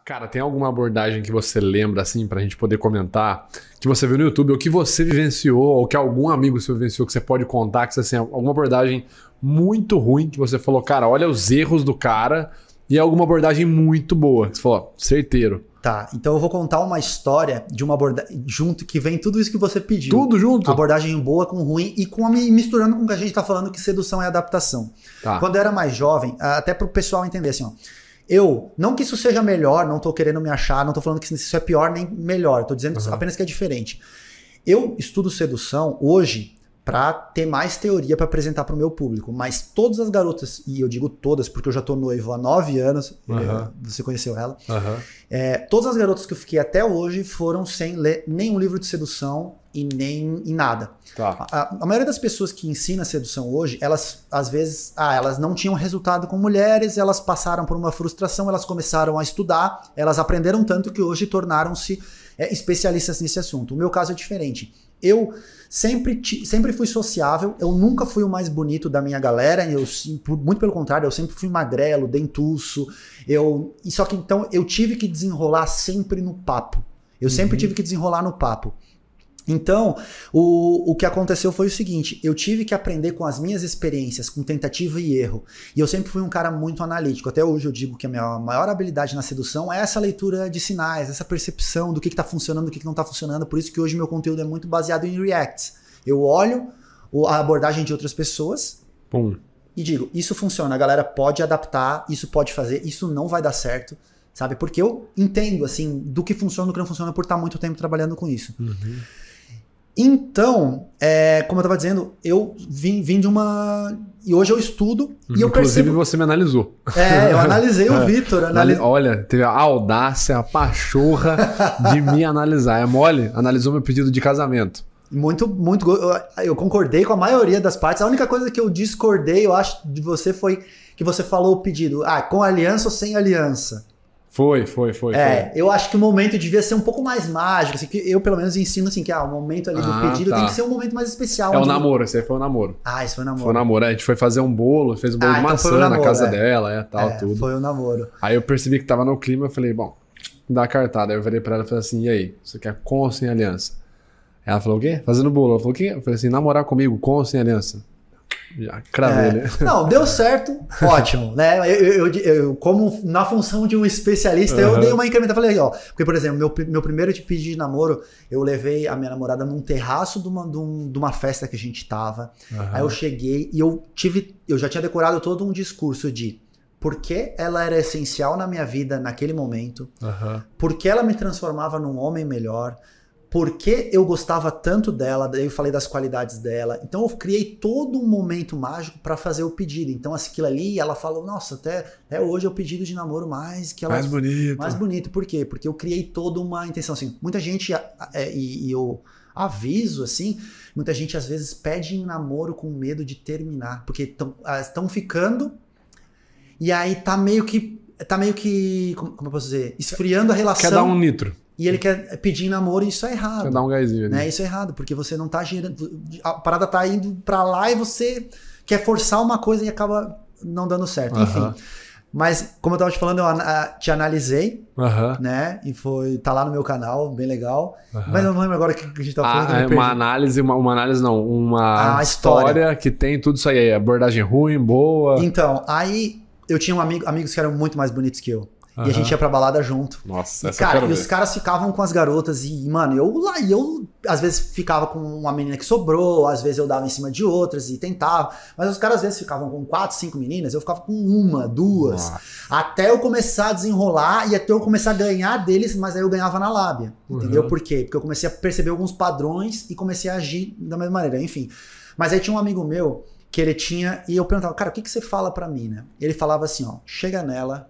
Cara, tem alguma abordagem que você lembra, assim, pra gente poder comentar, que você viu no YouTube, ou que você vivenciou, ou que algum amigo seu vivenciou, que você pode contar, que assim, alguma abordagem muito ruim, que você falou, cara, olha os erros do cara, e alguma abordagem muito boa. Você falou, ó, certeiro. Tá, então eu vou contar uma história de uma abordagem junto, que vem tudo isso que você pediu. Tudo junto? Abordagem boa com ruim e misturando com o que a gente tá falando, que sedução é adaptação. Tá. Quando eu era mais jovem, até pro pessoal entender assim, ó. Não que isso seja melhor, não tô querendo me achar, não tô falando que isso é pior nem melhor, tô dizendo apenas que é diferente. Eu estudo sedução hoje para ter mais teoria para apresentar para o meu público, mas todas as garotas, e eu digo todas porque eu já tô noivo há 9 anos, você conheceu ela, todas as garotas que eu fiquei até hoje foram sem ler nenhum livro de sedução e nem em nada. Tá. A maioria das pessoas que ensinam sedução hoje, elas às vezes, elas não tinham resultado com mulheres, elas passaram por uma frustração, elas começaram a estudar, elas aprenderam tanto que hoje tornaram-se especialistas nesse assunto. O meu caso é diferente. Eu sempre fui sociável, eu nunca fui o mais bonito da minha galera, muito pelo contrário, eu sempre fui magrelo, dentuço, só que então eu tive que desenrolar sempre no papo. Eu sempre tive que desenrolar no papo. Então, o que aconteceu foi o seguinte, eu tive que aprender com as minhas experiências, com tentativa e erro. E eu sempre fui um cara muito analítico. Até hoje eu digo que a minha maior habilidade na sedução é essa leitura de sinais, essa percepção do que tá funcionando, do que não tá funcionando. Por isso que hoje meu conteúdo é muito baseado em reacts. Eu olho a abordagem de outras pessoas e digo, isso funciona, a galera pode adaptar, isso pode fazer, isso não vai dar certo. Sabe? Porque eu entendo, assim, do que funciona e do que não funciona por estar muito tempo trabalhando com isso. Então, como eu estava dizendo, eu vim de uma... E hoje eu estudo e eu percebo... Inclusive você me analisou. Eu analisei o Vitor. Olha, teve a audácia, a pachorra de me analisar. É mole? Analisou meu pedido de casamento. Muito. Eu concordei com a maioria das partes. A única coisa que eu discordei, eu acho, de você foi que você falou o pedido. Com aliança ou sem aliança? Foi. Eu acho que o momento devia ser um pouco mais mágico, assim, que eu pelo menos ensino assim, que o momento ali do pedido tem que ser um momento mais especial. O namoro, esse aí foi o namoro. Esse foi o namoro. Foi o namoro, a gente foi fazer um bolo, fez um bolo de maçã namoro, na casa dela, tudo. Foi o namoro. Aí eu percebi que tava no clima, eu falei, bom, dá a cartada. Aí eu virei pra ela e falei assim, e aí, você quer com ou sem aliança? Ela falou, o quê? Fazendo bolo. Ela falou, o quê? Eu falei assim, namorar comigo, com ou sem aliança? Já cravei, né? Não, deu certo, ótimo, né? Eu como na função de um especialista, eu dei uma incrementada, falei, porque, por exemplo, meu primeiro pedido de namoro, eu levei a minha namorada num terraço de uma festa que a gente tava, aí eu cheguei e eu já tinha decorado todo um discurso de por que ela era essencial na minha vida naquele momento, por que ela me transformava num homem melhor, por que eu gostava tanto dela, daí eu falei das qualidades dela. Então eu criei todo um momento mágico para fazer o pedido. Então aquilo ali, ela falou, nossa, até hoje é o pedido de namoro mais bonito. Mais bonito. Por quê? Porque eu criei toda uma intenção. Assim, muita gente, e eu aviso, assim, muita gente às vezes pede em namoro com medo de terminar. Porque estão ficando e aí tá meio que, como eu posso dizer, esfriando a relação. Quer dar um nitro. E ele quer pedir em namoro e isso é errado. Quer dar um gásinho, né? Isso é errado, porque você não tá girando... A parada tá indo pra lá e você quer forçar uma coisa e acaba não dando certo. Enfim. Mas, como eu tava te falando, eu te analisei, né? E tá lá no meu canal, bem legal. Mas eu não lembro agora o que a gente tava falando. Uma análise não. Uma história que tem tudo isso aí. Abordagem ruim, boa. Então, aí eu tinha amigos que eram muito mais bonitos que eu. E a gente ia pra balada junto. Nossa, e os caras ficavam com as garotas e, mano, eu às vezes ficava com uma menina que sobrou, às vezes eu dava em cima de outras e tentava. Mas os caras às vezes ficavam com 4, 5 meninas, eu ficava com 1, 2. Nossa. Até eu começar a desenrolar e até eu começar a ganhar deles, mas aí eu ganhava na lábia. Entendeu? Por quê? Porque eu comecei a perceber alguns padrões e comecei a agir da mesma maneira. Enfim. Mas aí tinha um amigo meu que ele tinha, e eu perguntava, cara, o que você fala pra mim, né? Ele falava assim, chega nela,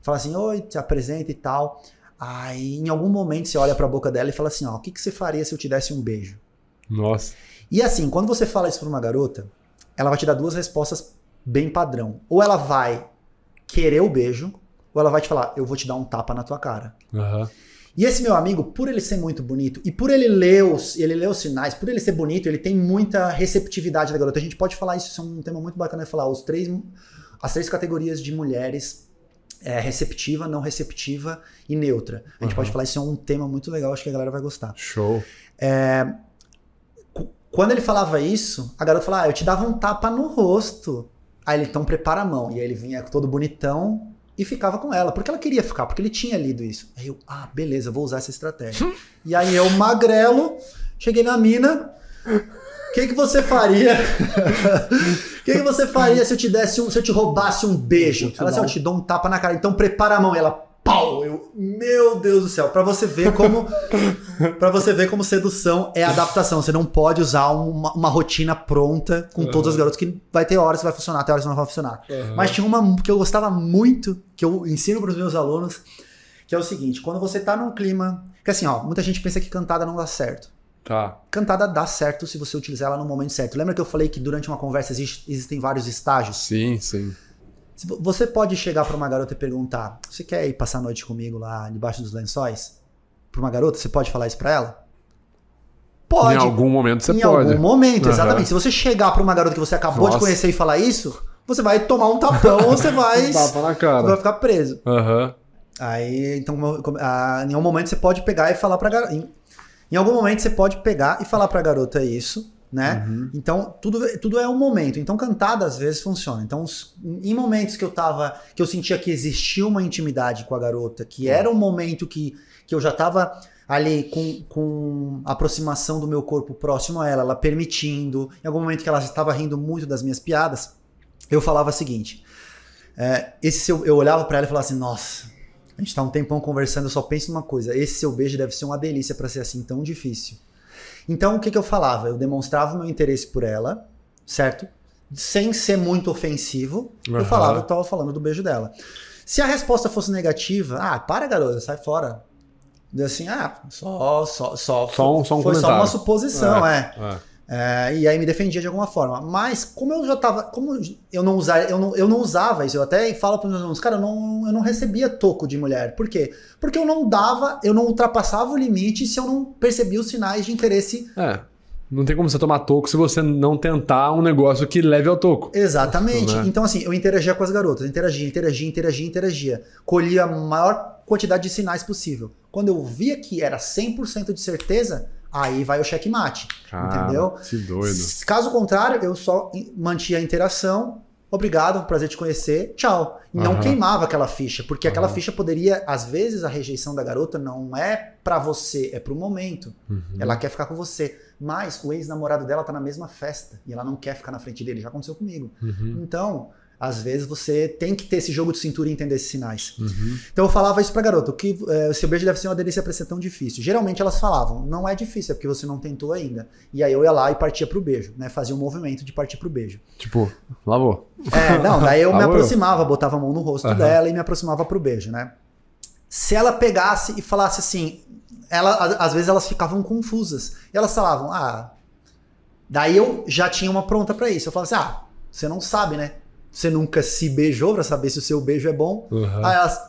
fala assim, oi, te apresenta e tal. Aí, em algum momento, você olha pra boca dela e fala assim, o que você faria se eu te desse um beijo? Nossa. E assim, quando você fala isso pra uma garota, ela vai te dar 2 respostas bem padrão. Ou ela vai querer o beijo, ou ela vai te falar, eu vou te dar um tapa na tua cara. E esse meu amigo, por ele ser muito bonito, e por ele ler os sinais, por ele ser bonito, ele tem muita receptividade da garota. A gente pode falar isso é um tema muito bacana de falar. As 3 categorias de mulheres receptiva, não receptiva e neutra. A gente pode falar, isso é um tema muito legal, acho que a galera vai gostar. Show. Quando ele falava isso, a garota falava, eu te dava um tapa no rosto. Aí ele, então prepara a mão. E aí ele vinha todo bonitão e ficava com ela, porque ela queria ficar, porque ele tinha lido isso. Aí eu, beleza, vou usar essa estratégia. E aí eu, magrelo, cheguei na mina, o que você faria? O que você faria se eu te desse se eu te roubasse um beijo? Ela disse, eu te dou um tapa na cara, então prepara a mão. E ela, pau! Eu, meu Deus do céu, pra você ver como sedução é adaptação. Você não pode usar uma rotina pronta com todas as garotas, que vai ter horas que vai funcionar, tem horas que não vai funcionar. Mas tinha uma que eu gostava muito, que eu ensino pros meus alunos, que é o seguinte, quando você tá num clima... Que assim, muita gente pensa que cantada não dá certo. Tá. Cantada dá certo se você utilizar ela no momento certo. Lembra que eu falei que durante uma conversa existem vários estágios? Sim, sim. Você pode chegar pra uma garota e perguntar, você quer ir passar a noite comigo lá debaixo dos lençóis? Pra uma garota, você pode falar isso pra ela? Pode. Em algum momento você pode. Em algum momento, exatamente. Se você chegar pra uma garota que você acabou de conhecer e falar isso, você vai tomar um tapão ou você vai... Tapa na cara. Vai ficar preso. Aham. Aí, então, em algum momento você pode pegar e falar pra garota... Em algum momento você pode pegar e falar pra garota isso, né? Então, tudo é um momento. Então, cantada às vezes funciona. Então, em momentos que eu sentia que existia uma intimidade com a garota, que era um momento que eu já tava ali com a aproximação do meu corpo próximo a ela permitindo, em algum momento que ela estava rindo muito das minhas piadas, eu falava o seguinte, eu olhava pra ela e falava assim, nossa... A gente tá um tempão conversando, eu só penso numa coisa. Esse seu beijo deve ser uma delícia pra ser assim tão difícil. Então, o que eu falava? Eu demonstrava o meu interesse por ela, certo? Sem ser muito ofensivo. Eu tava falando do beijo dela. Se a resposta fosse negativa, para garota, sai fora. Deu assim, só um foi comentário. só uma suposição, e aí me defendia de alguma forma. Mas como eu já tava... Como eu não usava isso, eu até falo para os meus alunos, cara, eu não recebia toco de mulher. Por quê? Porque eu não ultrapassava o limite se eu não percebia os sinais de interesse. Não tem como você tomar toco se você não tentar um negócio que leve ao toco. Exatamente. Então assim, eu interagia com as garotas, interagia. Colhia a maior quantidade de sinais possível. Quando eu via que era 100% de certeza... Aí vai o checkmate, entendeu? Que doido. Caso contrário, eu só mantinha a interação. Obrigado, prazer te conhecer, tchau. E não queimava aquela ficha, porque aquela ficha poderia, às vezes, a rejeição da garota não é pra você, é pro momento. Ela quer ficar com você. Mas o ex-namorado dela tá na mesma festa e ela não quer ficar na frente dele. Já aconteceu comigo. Então... Às vezes você tem que ter esse jogo de cintura e entender esses sinais. Então eu falava isso pra garota, o seu beijo deve ser uma delícia pra ser tão difícil. Geralmente elas falavam, não é difícil, é porque você não tentou ainda. E aí eu ia lá e partia pro beijo, né? Fazia um movimento de partir pro beijo. Tipo, lavou. Daí eu me aproximava, botava a mão no rosto dela e me aproximava pro beijo, né? Se ela pegasse e falasse assim, às vezes elas ficavam confusas. E elas falavam, daí eu já tinha uma pronta pra isso. Eu falava assim, você não sabe, né? Você nunca se beijou pra saber se o seu beijo é bom. Aí elas,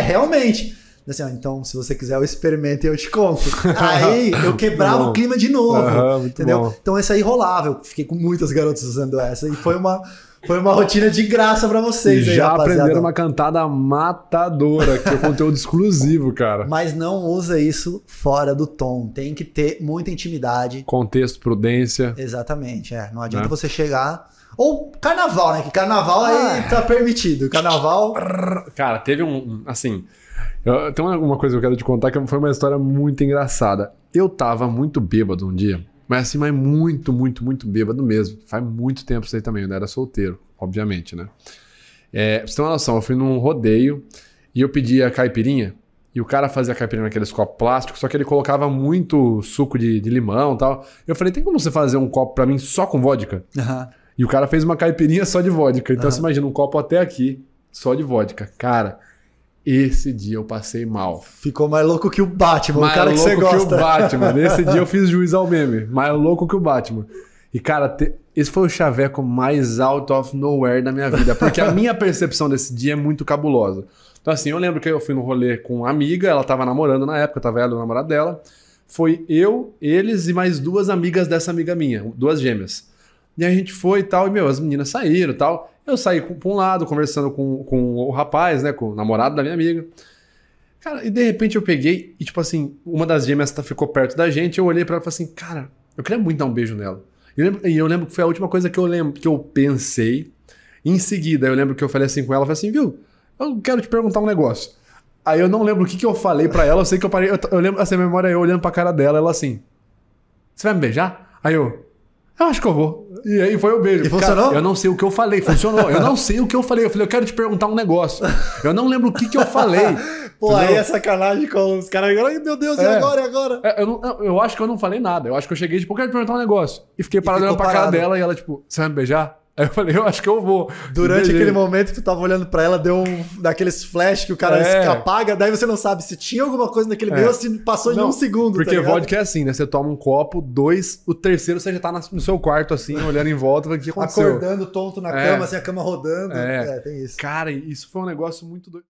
realmente. Assim, então, se você quiser, eu experimento e eu te conto. Aí eu quebrava o clima de novo. Entendeu? Bom. Então, esse aí rolava. Eu fiquei com muitas garotas usando essa. E foi uma rotina de graça pra vocês. Já aprenderam uma cantada matadora, que é conteúdo exclusivo, cara. Mas não usa isso fora do tom. Tem que ter muita intimidade. Contexto, prudência. Exatamente. Não adianta você chegar... Ou carnaval, né? Que carnaval aí tá permitido. Carnaval... Cara, teve assim... Tem uma coisa que eu quero te contar que foi uma história muito engraçada. Eu tava muito bêbado um dia. Mas muito, muito, muito bêbado mesmo. Faz muito tempo isso aí também. Eu não era solteiro, obviamente, né? Pra você ter uma noção, eu fui num rodeio e eu pedi a caipirinha. E o cara fazia a caipirinha naqueles copos plásticos, só que ele colocava muito suco de limão e tal. Eu falei, tem como você fazer um copo pra mim só com vodka? E o cara fez uma caipirinha só de vodka. Então você imagina um copo até aqui, só de vodka. Cara, esse dia eu passei mal. Ficou mais louco que o Batman, mais o cara que você gosta. Mais louco que o Batman. Nesse dia eu fiz juiz ao meme. Mais louco que o Batman. E cara, esse foi o chaveco mais out of nowhere da minha vida. Porque a minha percepção desse dia é muito cabulosa. Então assim, eu lembro que eu fui no rolê com uma amiga, ela tava namorando na época, tava ela e o namorado dela. Foi eu, eles e mais duas amigas dessa amiga minha, duas gêmeas. E aí a gente foi e tal, e, as meninas saíram e tal. Eu saí pra um lado, conversando com o rapaz, né, com o namorado da minha amiga. Cara, e de repente eu peguei e, tipo assim, uma das gêmeas ficou perto da gente, eu olhei pra ela e falei assim, cara, eu queria muito dar um beijo nela. E eu lembro que foi a última coisa que eu pensei. Em seguida, eu lembro que eu falei assim com ela, eu falei assim, viu, eu quero te perguntar um negócio. Aí eu não lembro o que eu falei pra ela, eu sei que eu parei, eu lembro, essa memória eu olhando pra cara dela, ela assim, você vai me beijar? Aí eu acho que eu vou. E aí foi o beijo. E funcionou? Cara, eu não sei o que eu falei, funcionou. Eu não sei o que eu falei, eu falei, eu quero te perguntar um negócio. Eu não lembro o que eu falei. Pô, entendeu? aí é sacanagem com os caras. Ai, meu Deus, e agora, e agora? Eu acho que eu não falei nada. Eu acho que eu cheguei, tipo, eu quero te perguntar um negócio. E fiquei parado olhando pra cara dela e ela, tipo, você vai me beijar? Aí eu falei, eu acho que eu vou. Durante aquele momento que tu tava olhando pra ela, deu daqueles flash que o cara apaga, daí você não sabe se tinha alguma coisa naquele meio ou se passou em um segundo. Porque tá vodka é assim, né? Você toma um copo, 2, o terceiro você já tá no seu quarto, assim, olhando em volta, o que aconteceu? Acordando tonto na cama, assim, a cama rodando. Tem isso. Cara, isso foi um negócio muito doido.